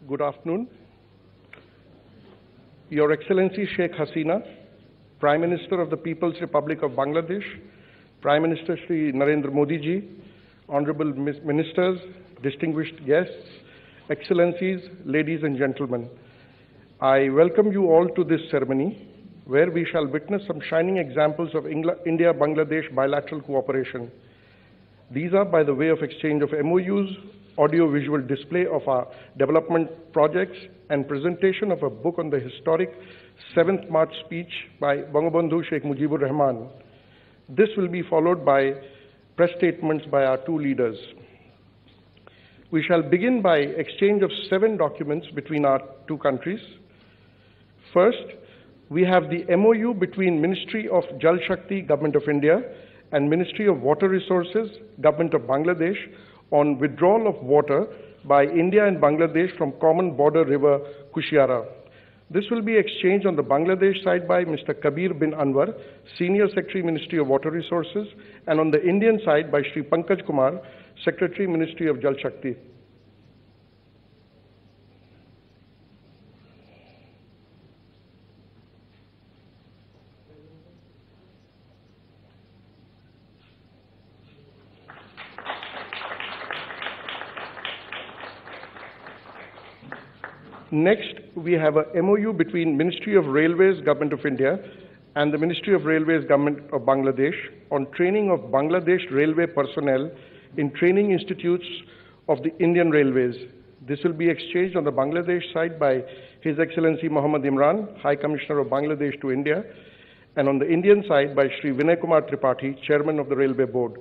Good afternoon. Your Excellency Sheikh Hasina, Prime Minister of the People's Republic of Bangladesh, Prime Minister Shri Narendra Modi ji, Honorable Ministers, distinguished guests, Excellencies, ladies and gentlemen, I welcome you all to this ceremony where we shall witness some shining examples of India-Bangladesh bilateral cooperation. These are by the way of exchange of MOUs, audio-visual display of our development projects, and presentation of a book on the historic 7th March speech by Bangabandhu Sheikh Mujibur Rahman. This will be followed by press statements by our two leaders. We shall begin by exchange of 7 documents between our two countries. First, we have the MOU between Ministry of Jal Shakti, Government of India, and Ministry of Water Resources, Government of Bangladesh, on withdrawal of water by India and Bangladesh from common border river Kushiara. This will be exchanged on the Bangladesh side by Mr. Kabir bin Anwar, Senior Secretary, Ministry of Water Resources, and on the Indian side by Shri Pankaj Kumar, Secretary, Ministry of Jal Shakti. Next, we have a MOU between Ministry of Railways, Government of India, and the Ministry of Railways, Government of Bangladesh on training of Bangladesh railway personnel in training institutes of the Indian Railways. This will be exchanged on the Bangladesh side by His Excellency Muhammad Imran, High Commissioner of Bangladesh to India, and on the Indian side by Shri Vinay Kumar Tripathi, Chairman of the Railway Board.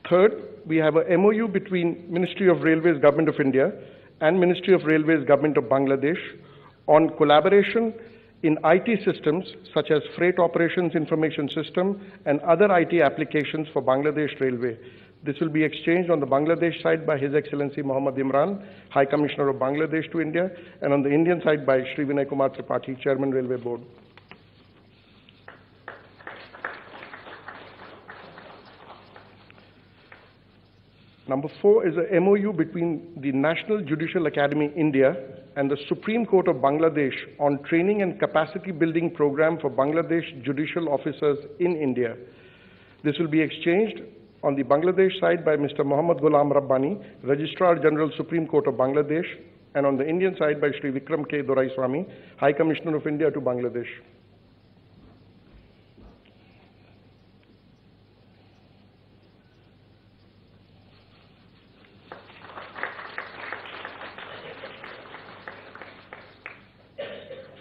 Third, we have a MOU between Ministry of Railways, Government of India, and Ministry of Railways, Government of Bangladesh on collaboration in IT systems such as Freight Operations Information System and other IT applications for Bangladesh Railway. This will be exchanged on the Bangladesh side by His Excellency Muhammad Imran, High Commissioner of Bangladesh to India, and on the Indian side by Shri Vinay Kumar Tripathi, Chairman Railway Board. Number 4 is a MOU between the National Judicial Academy, India, and the Supreme Court of Bangladesh on training and capacity building program for Bangladesh judicial officers in India. This will be exchanged on the Bangladesh side by Mr. Muhammad Ghulam Rabbani, Registrar General Supreme Court of Bangladesh, and on the Indian side by Shri Vikram K. Doraiswamy, High Commissioner of India to Bangladesh.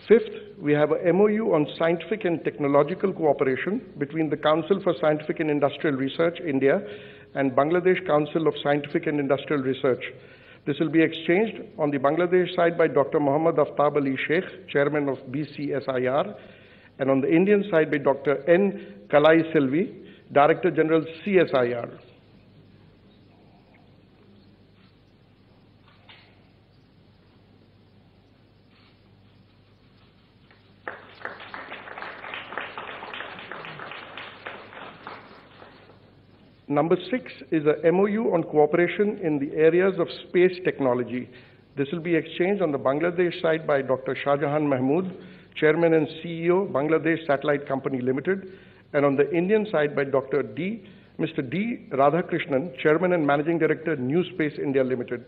Fifth, we have a MOU on scientific and technological cooperation between the Council for Scientific and Industrial Research, India, and Bangladesh Council of Scientific and Industrial Research. This will be exchanged on the Bangladesh side by Dr. Muhammad Aftab Ali Sheikh, Chairman of BCSIR, and on the Indian side by Dr. N. Kalai Selvi, Director General CSIR. Number 6 is a MOU on cooperation in the areas of space technology. This will be exchanged on the Bangladesh side by Dr. Shahjahan Mahmood, Chairman and CEO, Bangladesh Satellite Company Limited, and on the Indian side by Mr. D. Radhakrishnan, Chairman and Managing Director, New Space India Limited.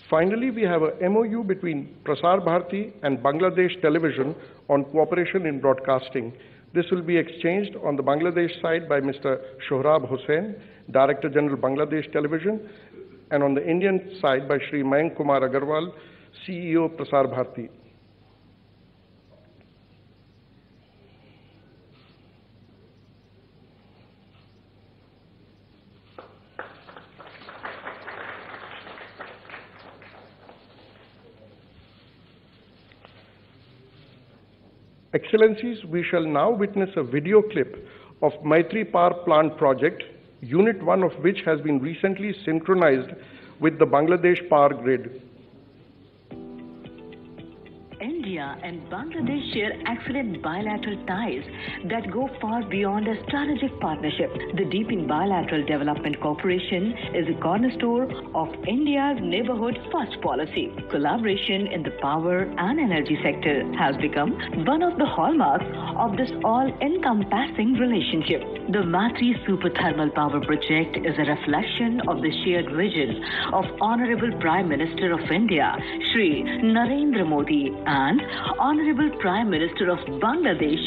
Finally, we have a MOU between Prasar Bharati and Bangladesh Television on cooperation in broadcasting. This will be exchanged on the Bangladesh side by Mr. Shohrab Hussain, Director General Bangladesh Television, and on the Indian side by Shri Mayank Kumar Agarwal, CEO Prasar Bharati. Excellencies, we shall now witness a video clip of Maitri Power Plant project, Unit 1 of which has been recently synchronized with the Bangladesh power grid. India and Bangladesh share excellent bilateral ties that go far beyond a strategic partnership. The deepened bilateral development cooperation is a cornerstone of India's neighborhood first policy. Collaboration in the power and energy sector has become one of the hallmarks of this all-encompassing relationship. The Maitri Super Thermal Power Project is a reflection of the shared vision of Honorable Prime Minister of India, Shri Narendra Modi, and Honorable Prime Minister of Bangladesh,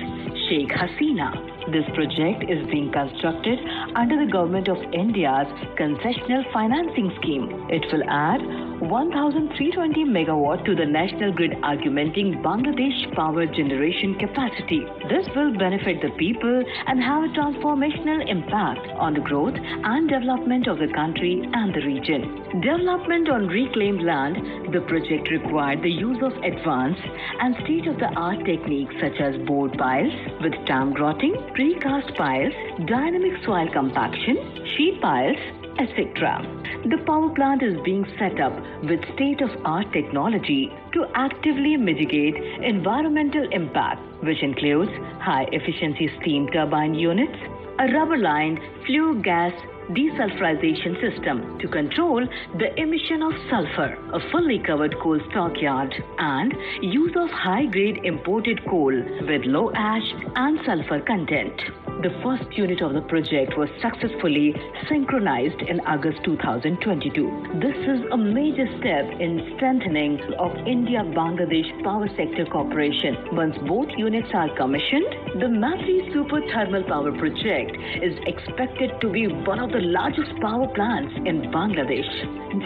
Sheikh Hasina. This project is being constructed under the Government of India's concessional financing scheme. It will add 1,320 megawatt to the national grid, augmenting Bangladesh power generation capacity. This will benefit the people and have a transformational impact on the growth and development of the country and the region. Development on reclaimed land, the project required the use of advanced and state-of-the-art techniques such as board piles with dam grotting, precast piles, dynamic soil compaction, sheet piles, etc. The power plant is being set up with state-of-art technology to actively mitigate environmental impact, which includes high-efficiency steam turbine units, a rubber-lined flue gas desulfurization system to control the emission of sulfur, a fully covered coal stockyard, and use of high-grade imported coal with low ash and sulfur content. The first unit of the project was successfully synchronized in August 2022. This is a major step in strengthening of India-Bangladesh power sector cooperation. Once both units are commissioned, the Maitri Super Thermal Power Project is expected to be one of the largest power plants in Bangladesh.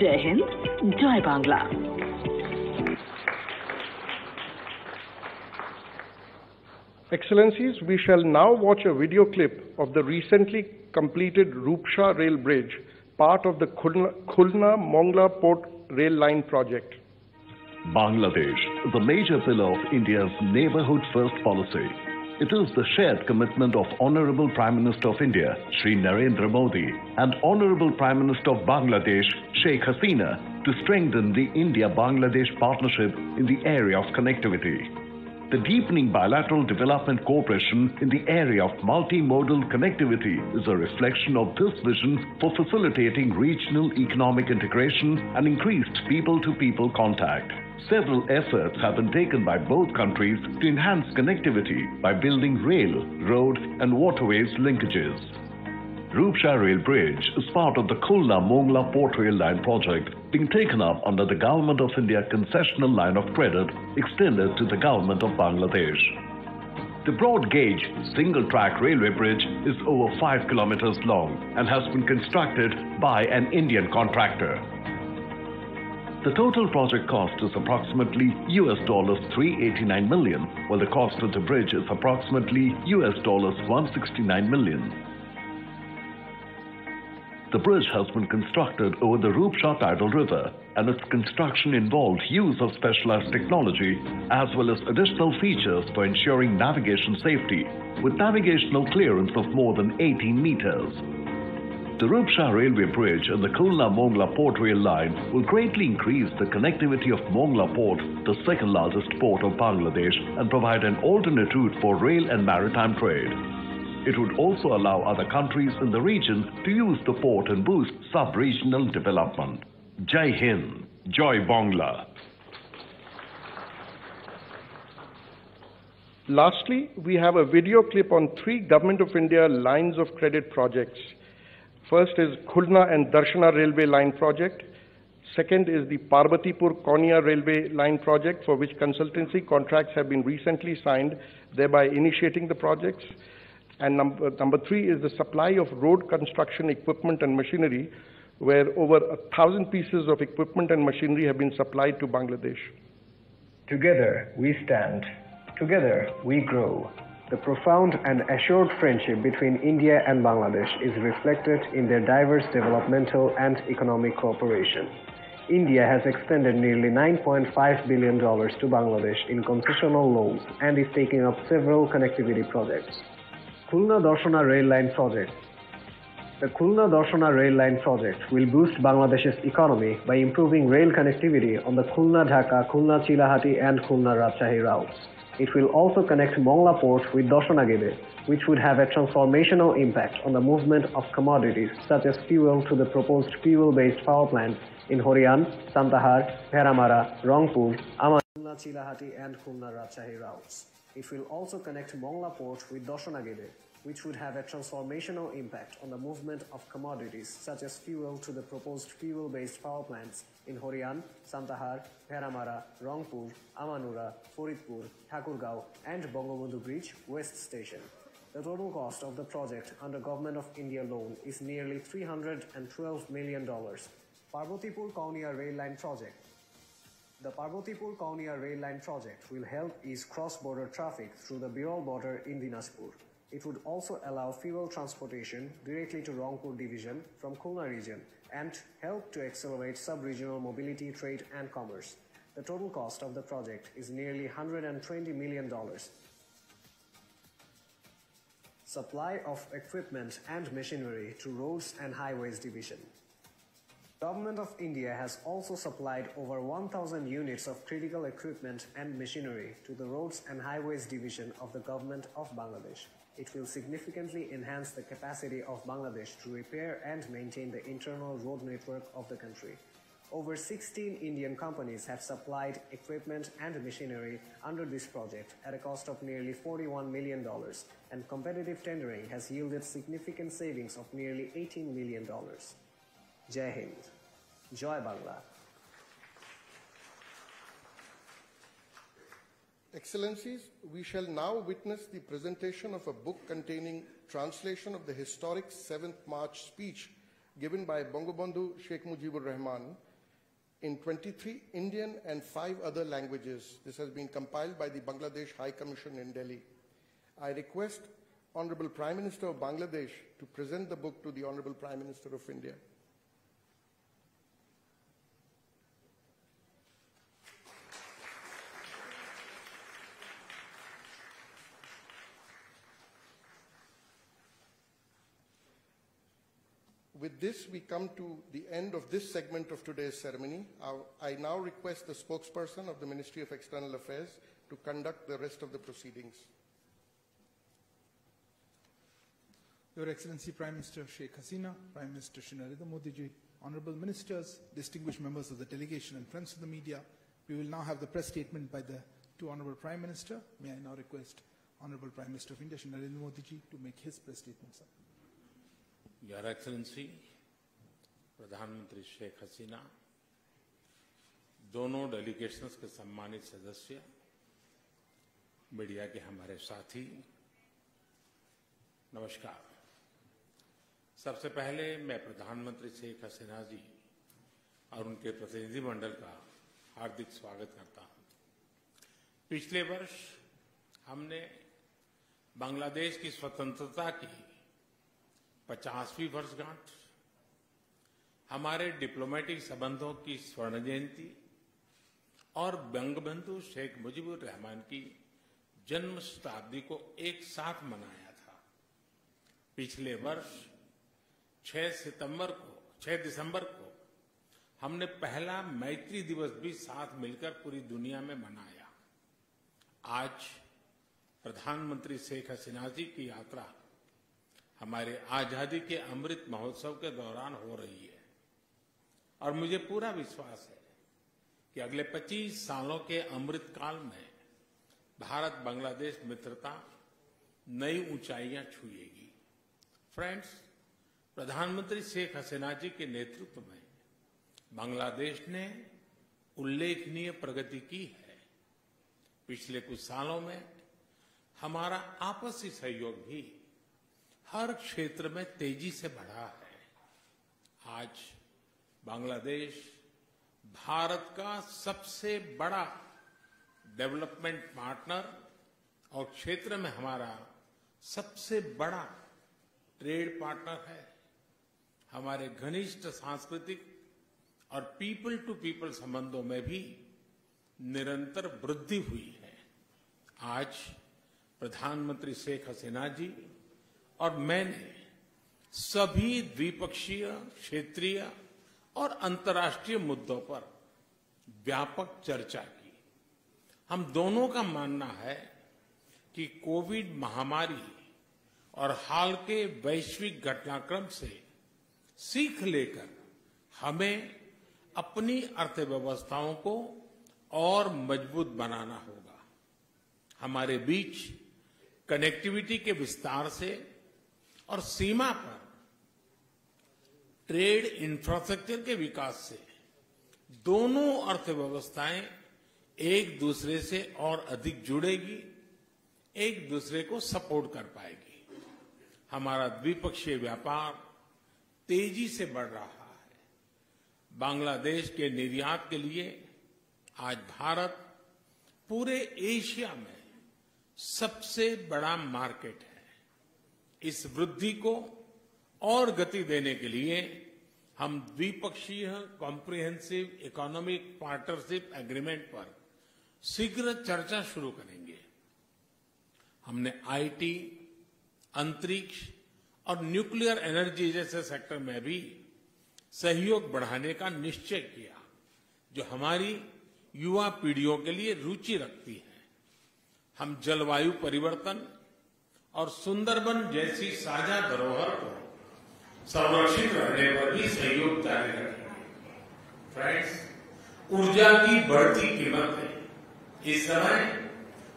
Jai Hind, Jai Bangla. Excellencies, we shall now watch a video clip of the recently completed Rupsha Rail Bridge, part of the Khulna-Mongla Port Rail Line project. Bangladesh is a major pillar of India's neighborhood first policy. It is the shared commitment of Honorable Prime Minister of India, Shri Narendra Modi, and Honorable Prime Minister of Bangladesh, Sheikh Hasina, to strengthen the India-Bangladesh partnership in the area of connectivity. The deepening bilateral development cooperation in the area of multimodal connectivity is a reflection of this vision for facilitating regional economic integration and increased people-to-people contact. Several efforts have been taken by both countries to enhance connectivity by building rail, road, and waterways linkages. Rupsha Rail Bridge is part of the Khulna-Mongla Port Rail Line project being taken up under the Government of India concessional line of credit extended to the Government of Bangladesh. The broad-gauge, single-track railway bridge is over 5 kilometers long and has been constructed by an Indian contractor. The total project cost is approximately $389 million, while the cost of the bridge is approximately $169 million. The bridge has been constructed over the Rupsha tidal river, and its construction involved use of specialized technology as well as additional features for ensuring navigation safety, with navigational clearance of more than 18 meters. The Rupsha Railway Bridge and the Khulna-Mongla Port Rail Line will greatly increase the connectivity of Mongla Port, the second largest port of Bangladesh, and provide an alternate route for rail and maritime trade. It would also allow other countries in the region to use the port and boost sub-regional development. Jai Hind, Jai Bangla. Lastly, we have a video clip on 3 Government of India lines of credit projects. First is Khulna and Darshana Railway Line project. Second is the Parbatipur-Konya Railway Line project, for which consultancy contracts have been recently signed, thereby initiating the projects. And number 3 is the supply of road construction equipment and machinery, where over 1,000 pieces of equipment and machinery have been supplied to Bangladesh. Together we stand, together we grow. The profound and assured friendship between India and Bangladesh is reflected in their diverse developmental and economic cooperation. India has extended nearly $9.5 billion to Bangladesh in concessional loans and is taking up several connectivity projects. Khulna Darshana Rail Line Project. The Khulna Darshana Rail Line project will boost Bangladesh's economy by improving rail connectivity on the Khulna-Dhaka, Khulna-Chilahati and Khulna-Rajshahi routes. It will also connect Mongla Port with Darshana, which would have a transformational impact on the movement of commodities such as fuel to the proposed fuel-based power plants in Horian, Santahar, Peramara, Rangpur, Aman, Khulna-Chilahati and Khulna-Rajshahi routes. It will also connect Mongla Port with Darshana, which would have a transformational impact on the movement of commodities such as fuel to the proposed fuel-based power plants in Horian, Santahar, Peramara, Rangpur, Amanura, Faridpur, Thakurgaon and Bangabandhu Bridge West Station. The total cost of the project under Government of India loan is nearly $312 million. Parbatipur-Kaunia Rail Line Project. The Parbatipur-Kaunia Rail Line project will help ease cross-border traffic through the Birol border in Dinajpur. It would also allow fuel transportation directly to Rangpur division from Khulna region and help to accelerate sub-regional mobility, trade and commerce. The total cost of the project is nearly $120 million. Supply of equipment and machinery to Roads and Highways Division. Government of India has also supplied over 1,000 units of critical equipment and machinery to the Roads and Highways Division of the Government of Bangladesh. It will significantly enhance the capacity of Bangladesh to repair and maintain the internal road network of the country. Over 16 Indian companies have supplied equipment and machinery under this project at a cost of nearly $41 million, and competitive tendering has yielded significant savings of nearly $18 million. Jai Hind. Joy Bangla. Excellencies, we shall now witness the presentation of a book containing translation of the historic 7th March speech given by Bangabandhu Sheikh Mujibur Rahman in 23 Indian and 5 other languages. This has been compiled by the Bangladesh High Commission in Delhi. I request Honorable Prime Minister of Bangladesh to present the book to the Honorable Prime Minister of India. With this, we come to the end of this segment of today's ceremony. I now request the spokesperson of the Ministry of External Affairs to conduct the rest of the proceedings. Your Excellency Prime Minister Sheikh Hasina, Prime Minister Shri Narendra Modi ji, Honorable Ministers, distinguished members of the delegation and friends of the media, we will now have the press statement by the two Honorable Prime Minister. May I now request Honorable Prime Minister of India Shri Narendra Modi ji to make his press statement, sir. Your Excellency, प्रधानमंत्री शेख हसीना, दोनों delegations के सम्मानित सदस्य, media के हमारे साथी, नमस्कार। सबसे पहले मैं प्रधानमंत्री शेख हसीना जी और उनके प्रतिनिधिमंडल का हार्दिक स्वागत करता हूं। पिछले वर्ष हमने बांग्लादेश की स्वतंत्रता की 50वीं वर्षगांठ, हमारे डिप्लोमेटिक संबंधों की स्वर्ण जयंती और बंगबंधु शेख मुजीबुर रहमान की जन्म शताब्दी को एक साथ मनाया था। पिछले वर्ष 6 दिसंबर को हमने पहला मैत्री दिवस भी साथ मिलकर पूरी दुनिया में मनाया। आज प्रधानमंत्री शेख हसीना जी की यात्रा हमारे आजादी के अमृत महोत्सव के दौरान हो रही है और मुझे पूरा विश्वास है कि अगले 25 सालों के अमृत काल में भारत बांग्लादेश मित्रता नई ऊंचाइयां छुएगी। फ्रेंड्स, प्रधानमंत्री शेख हसीना जी के नेतृत्व में बांग्लादेश ने उल्लेखनीय प्रगति की है। पिछले कुछ सालों में हमारा आपसी सहयोग भी हर क्षेत्र में तेजी से बढ़ा है। आज बांग्लादेश भारत का सबसे बड़ा डेवलपमेंट पार्टनर और क्षेत्र में हमारा सबसे बड़ा ट्रेड पार्टनर है। हमारे घनिष्ठ सांस्कृतिक और पीपल टू पीपल संबंधों में भी निरंतर वृद्धि हुई है। आज प्रधानमंत्री शेख हसीना जी और मैंने सभी द्विपक्षीय, क्षेत्रीय और अंतर्राष्ट्रीय मुद्दों पर व्यापक चर्चा की। हम दोनों का मानना है कि कोविड महामारी और हाल के वैश्विक घटनाक्रम से सीख लेकर हमें अपनी अर्थव्यवस्थाओं को और मजबूत बनाना होगा। हमारे बीच कनेक्टिविटी के विस्तार से और सीमा पर ट्रेड इंफ्रास्ट्रक्चर के विकास से दोनों अर्थव्यवस्थाएं एक दूसरे से और अधिक जुड़ेगी, एक दूसरे को सपोर्ट कर पाएगी। हमारा द्विपक्षीय व्यापार तेजी से बढ़ रहा है। बांग्लादेश के निर्यात के लिए आज भारत पूरे एशिया में सबसे बड़ा मार्केट है। इस वृद्धि को और गति देने के लिए हम द्विपक्षीय कॉम्प्रिहेंसिव इकोनॉमिक पार्टनरशिप एग्रीमेंट पर शीघ्र चर्चा शुरू करेंगे। हमने आईटी, अंतरिक्ष और न्यूक्लियर एनर्जी जैसे सेक्टर में भी सहयोग बढ़ाने का निश्चय किया, जो हमारी युवा पीढ़ियों के लिए रुचि रखती है। हम जलवायु परिवर्तन और सुंदरबन जैसी साझा धरोहर को संरक्षित रखने पर भी सहयोग जारी रखेंगे। फ्रेंड्स, ऊर्जा की बढ़ती कीमतें इस समय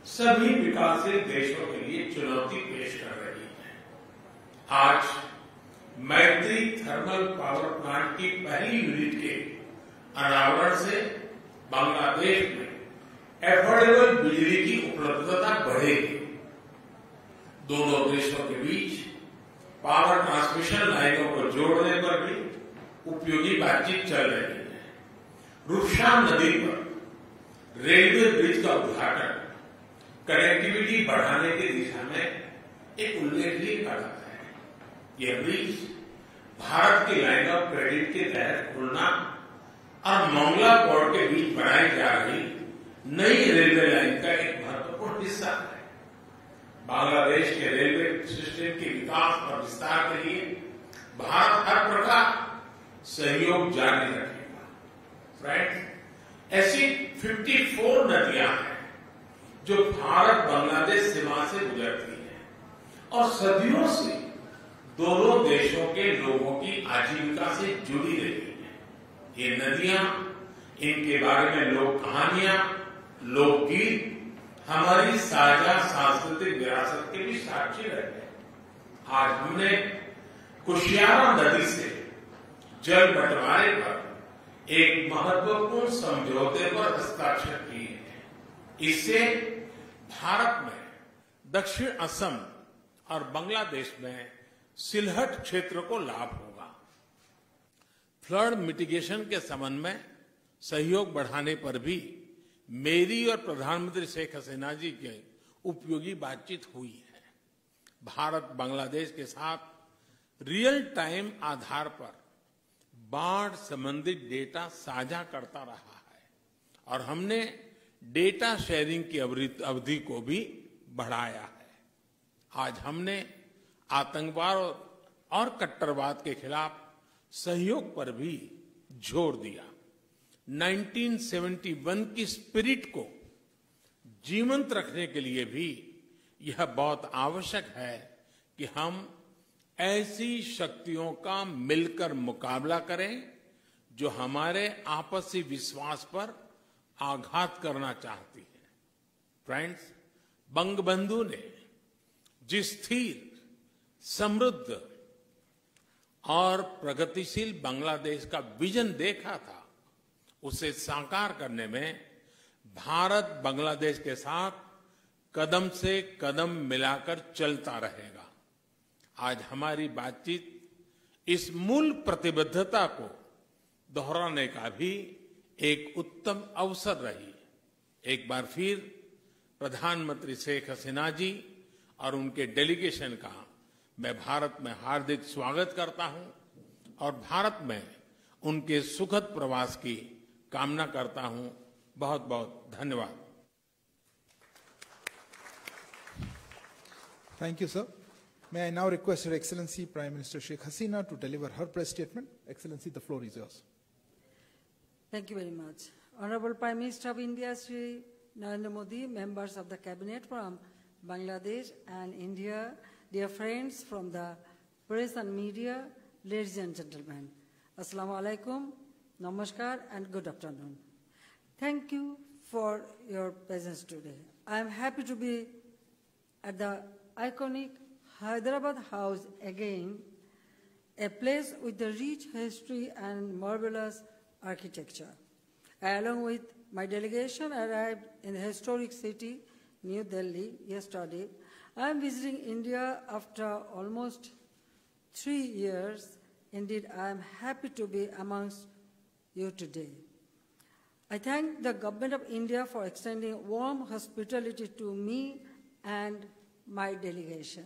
सभी विकासशील देशों के लिए चुनौती पेश कर रही है। आज मैत्री थर्मल पावर प्लांट की पहली यूनिट के अनावरण से बांग्लादेश में एफोर्डेबल बिजली की उपलब्धता बढ़ेगी। दोनों देशों के बीच पावर ट्रांसमिशन लाइनों को जोड़ने पर भी उपयोगी बातचीत चल रही है। रूपसा नदी पर रेलवे ब्रिज का उद्घाटन कनेक्टिविटी बढ़ाने की दिशा में एक उल्लेखनीय कदम है। यह ब्रिज भारत की लाइन ऑफ क्रेडिट के तहत खुलना और मोंगला पोर्ट के बीच बनाई जा रही नई रेलवे लाइन का एक महत्वपूर्ण हिस्सा है। बांग्लादेश के रेलवे सिस्टम के विकास और विस्तार के लिए भारत हर प्रकार सहयोग जारी रखेगा। फ्रेंड्स, ऐसी 54 नदियां हैं जो भारत बांग्लादेश सीमा से गुजरती हैं और सदियों से दोनों देशों के लोगों की आजीविका से जुड़ी रही हैं। ये नदियां, इनके बारे में लोक कहानियां, लोकगीत हमारी साझा सांस्कृतिक विरासत के भी साक्षी रहे। आज हमने कुशियारा नदी से जल बंटवारे पर एक महत्वपूर्ण समझौते पर हस्ताक्षर किए हैं। इससे भारत में दक्षिण असम और बांग्लादेश में सिलहट क्षेत्र को लाभ होगा। फ्लड मिटिगेशन के संबंध में सहयोग बढ़ाने पर भी मेरी और प्रधानमंत्री शेख हसीना जी की उपयोगी बातचीत हुई है। भारत बांग्लादेश के साथ रियल टाइम आधार पर बाढ़ संबंधित डेटा साझा करता रहा है और हमने डेटा शेयरिंग की अवधि को भी बढ़ाया है। आज हमने आतंकवाद और कट्टरवाद के खिलाफ सहयोग पर भी जोर दिया। 1971 की स्पिरिट को जीवंत रखने के लिए भी यह बहुत आवश्यक है कि हम ऐसी शक्तियों का मिलकर मुकाबला करें जो हमारे आपसी विश्वास पर आघात करना चाहती है। फ्रेंड्स, बंगबंधु ने जिस स्थिर, समृद्ध और प्रगतिशील बांग्लादेश का विजन देखा था, उसे साकार करने में भारत बांग्लादेश के साथ कदम से कदम मिलाकर चलता रहेगा। आज हमारी बातचीत इस मूल प्रतिबद्धता को दोहराने का भी एक उत्तम अवसर रही। एक बार फिर प्रधानमंत्री शेख हसीना जी और उनके डेलीगेशन का मैं भारत में हार्दिक स्वागत करता हूं और भारत में उनके सुखद प्रवास की कामना करता हूं। बहुत बहुत धन्यवाद। Thank you, sir. May I now request Her Excellency Prime Minister Sheikh Hasina to deliver her press statement. Excellency, the floor is yours. Thank you very much. Honorable Prime Minister of India, Shri Narendra Modi, members of the Cabinet from Bangladesh and India, dear friends from the press and media, ladies and gentlemen, Assalamu alaikum, namaskar, and good afternoon. Thank you for your presence today. I am happy to be at the iconic Hyderabad House again, a place with a rich history and marvelous architecture. I, along with my delegation, arrived in the historic city, New Delhi, yesterday. I am visiting India after almost 3 years. Indeed, I am happy to be amongst you today. I thank the Government of India for extending warm hospitality to me and my delegation.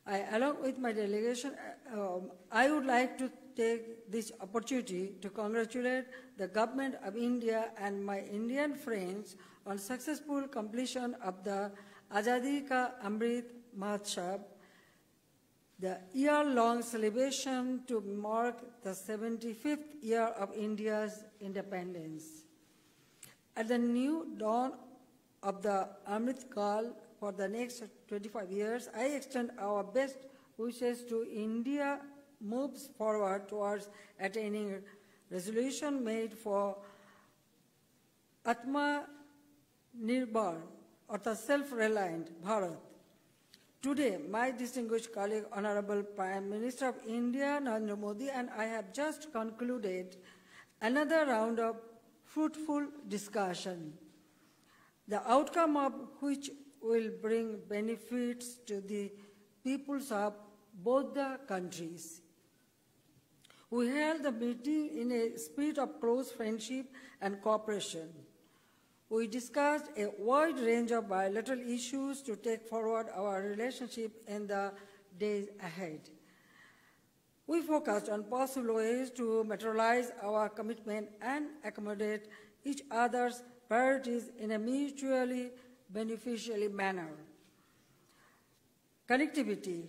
Along with my delegation, I would like to take this opportunity to congratulate the Government of India and my Indian friends on successful completion of the Azadi Ka Amrit Mahotsav, the year-long celebration to mark the 75th year of India's independence. At the new dawn of the Amrit Kal for the next 25 years, I extend our best wishes to India moves forward towards attaining resolution made for Atma Nirbhar, or the self-reliant Bharat. Today, my distinguished colleague, Honorable Prime Minister of India, Narendra Modi, and I have just concluded another round of fruitful discussion, the outcome of which will bring benefits to the peoples of both the countries. We held the meeting in a spirit of close friendship and cooperation. We discussed a wide range of bilateral issues to take forward our relationship in the days ahead. We focused on possible ways to materialize our commitment and accommodate each other's priorities in a mutually beneficial manner. Connectivity,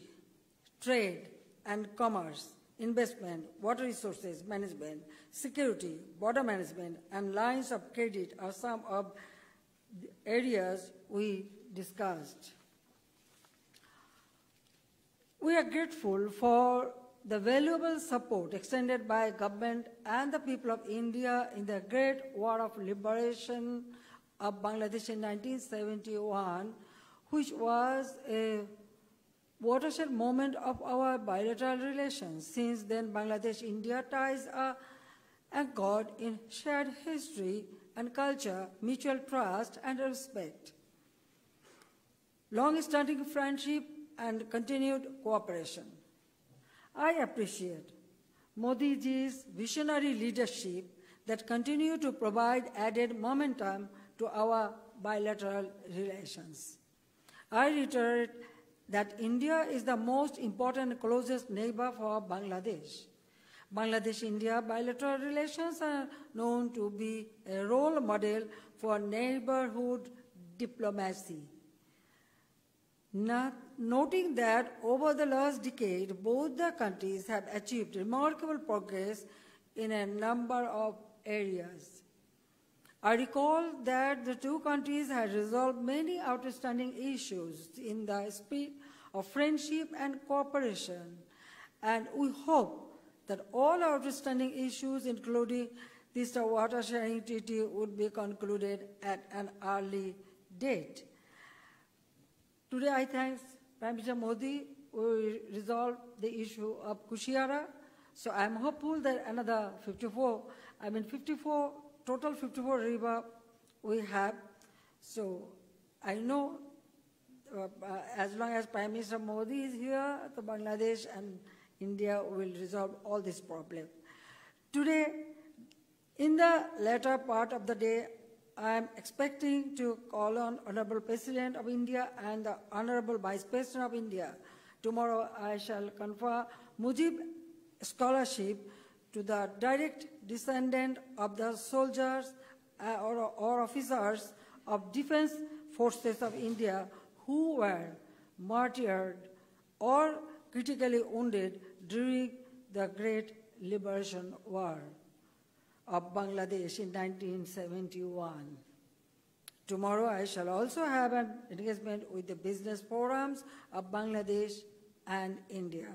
trade and commerce, investment, water resources management, security, border management, and lines of credit are some of the areas we discussed. We are grateful for the valuable support extended by government and the people of India in the Great War of Liberation of Bangladesh in 1971, which was a watershed moment of our bilateral relations. Since then, Bangladesh-India ties are anchored in shared history and culture, mutual trust and respect, long-standing friendship and continued cooperation. I appreciate Modi ji's visionary leadership that continue to provide added momentum to our bilateral relations. I reiterate that India is the most important and closest neighbor for Bangladesh. Bangladesh-India bilateral relations are known to be a role model for neighborhood diplomacy. Noting that over the last decade, both the countries have achieved remarkable progress in a number of areas. I recall that the two countries had resolved many outstanding issues in the spirit of friendship and cooperation, and we hope that all outstanding issues, including this water sharing treaty, would be concluded at an early date. Today, I thank Prime Minister Modi will resolve the issue of Kushiara. So I'm hopeful that another 54 total 54 river we have. So I know as long as Prime Minister Modi is here, the Bangladesh and India will resolve all this problem. Today, in the latter part of the day, I am expecting to call on Honorable President of India and the Honorable Vice President of India. Tomorrow I shall confer Mujib Scholarship to the direct descendant of the soldiers or officers of defense forces of India who were martyred or critically wounded during the Great Liberation War of Bangladesh in 1971. Tomorrow I shall also have an engagement with the business forums of Bangladesh and India.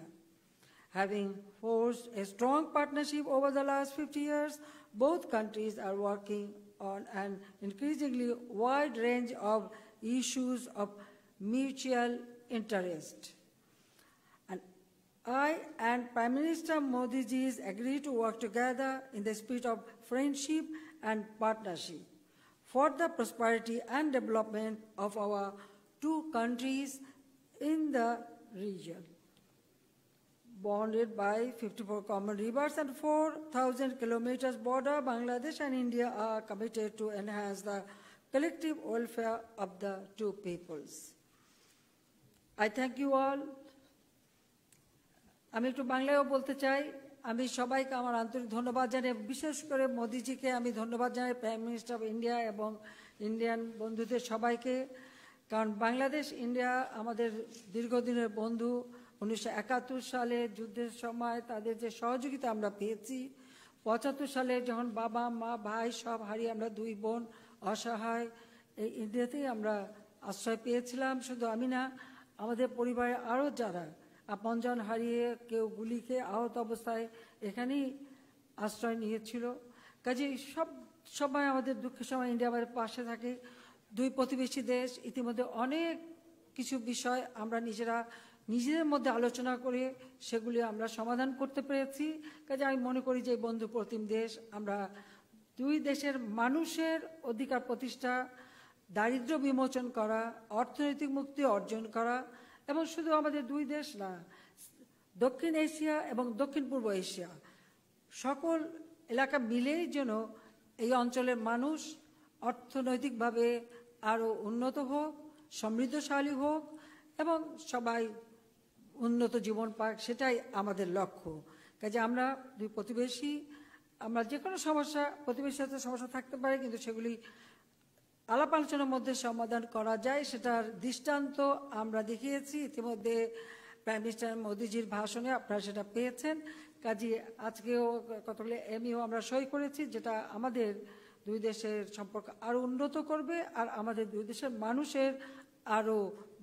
Having forged a strong partnership over the last 50 years, both countries are working on an increasingly wide range of issues of mutual interest. And I and Prime Minister Modi ji agree to work together in the spirit of friendship and partnership for the prosperity and development of our two countries in the region. Bonded by 54 common rivers and 4,000 kilometers border, Bangladesh and India are committed to enhance the collective welfare of the two peoples. I thank you all. আমি একটু বাংলায়ও বলতে চাই, আমি সবাইকে আমার আন্তরিক ধন্যবাদ জানাই, বিশেষ করে মোদিজিকে আমি ধন্যবাদ জানাই, প্রাইম মিনিস্টার অফ ইন্ডিয়া এবং ইন্ডিয়ান বন্ধুদের সবাইকে, কারণ বাংলাদেশ ইন্ডিয়া আমাদের দীর্ঘদিনের বন্ধু। 1971 সালে যুদ্ধের সময় তাদের যে সহযোগিতা আমরা পেয়েছি, 75 সালে যখন বাবা মা ভাই সব হারিয়ে আমরা দুই বোন অসহায় এই ইন্ডিয়াতেই আমরা আশ্রয় পেয়েছিলাম। শুধু আমি না, আমাদের পরিবারে আরও যারা আপনজন হারিয়ে কেউ গুলি খেয়ে আহত অবস্থায় এখানেই আশ্রয় নিয়েছিল। কাজে সব সময় আমাদের দুঃখের সময় ইন্ডিয়া আমাদের পাশে থাকে। দুই প্রতিবেশী দেশ, ইতিমধ্যে অনেক কিছু বিষয় আমরা নিজেদের মধ্যে আলোচনা করে সেগুলি আমরা সমাধান করতে পেরেছি। কাজে আমি মনে করি যে বন্ধু প্রতিম দেশ, আমরা দুই দেশের মানুষের অধিকার প্রতিষ্ঠা, দারিদ্র্য বিমোচন করা, অর্থনৈতিক মুক্তি অর্জন করা, এবং শুধু আমাদের দুই দেশ না, দক্ষিণ এশিয়া এবং দক্ষিণ পূর্ব এশিয়া সকল এলাকা মিলেই যেন এই অঞ্চলের মানুষ অর্থনৈতিকভাবে আরও উন্নত হোক, সমৃদ্ধশালী হোক এবং সবাই উন্নত জীবন পাক, সেটাই আমাদের লক্ষ্য। কাজে আমরা দুই প্রতিবেশী, আমরা যে কোনো সমস্যা, প্রতিবেশীর সাথে সমস্যা থাকতে পারে, কিন্তু সেগুলি আলাপ আলোচনার মধ্যে সমাধান করা যায়, সেটার দৃষ্টান্ত আমরা দেখিয়েছি ইতিমধ্যে প্রাইম মিনিস্টার মোদিজির ভাষণে, আপনারা সেটা পেয়েছেন। কাজে আজকেও কতগুলো এমইও আমরা সই করেছি, যেটা আমাদের দুই দেশের সম্পর্ক আরও উন্নত করবে আর আমাদের দুই দেশের মানুষের আরও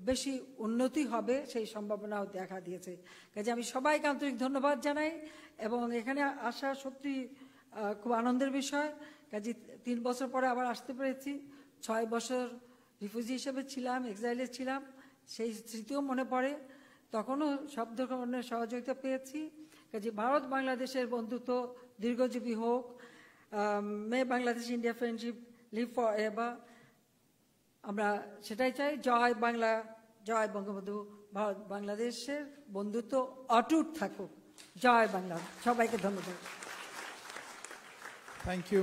বেশি উন্নতি হবে, সেই সম্ভাবনাও দেখা দিয়েছে। কাজে আমি সবাইকে আন্তরিক ধন্যবাদ জানাই এবং এখানে আসা সত্যি খুব আনন্দের বিষয়। কাজে 3 বছর পরে আবার আসতে পেরেছি। 6 বছর রিফিউজি হিসেবে ছিলাম, এক্সাইলে ছিলাম, সেই স্মৃতিও মনে পড়ে। তখনও সব ধরনের সহযোগিতা পেয়েছি। কাজে ভারত বাংলাদেশের বন্ধুত্ব দীর্ঘজীবী হোক। May Bangladesh India friendship live forever, আমরা সেটাই চাই। জয় বাংলা, জয় বঙ্গবন্ধু। ভারত বাংলাদেশের বন্ধুত্ব অটুট থাকুক। জয় বাংলা। সবাইকে ধন্যবাদ। Thank you,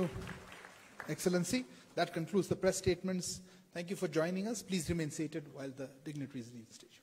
Excellency. That concludes the press statements. Thank you for joining us. Please remain seated while the dignitaries leave the stage.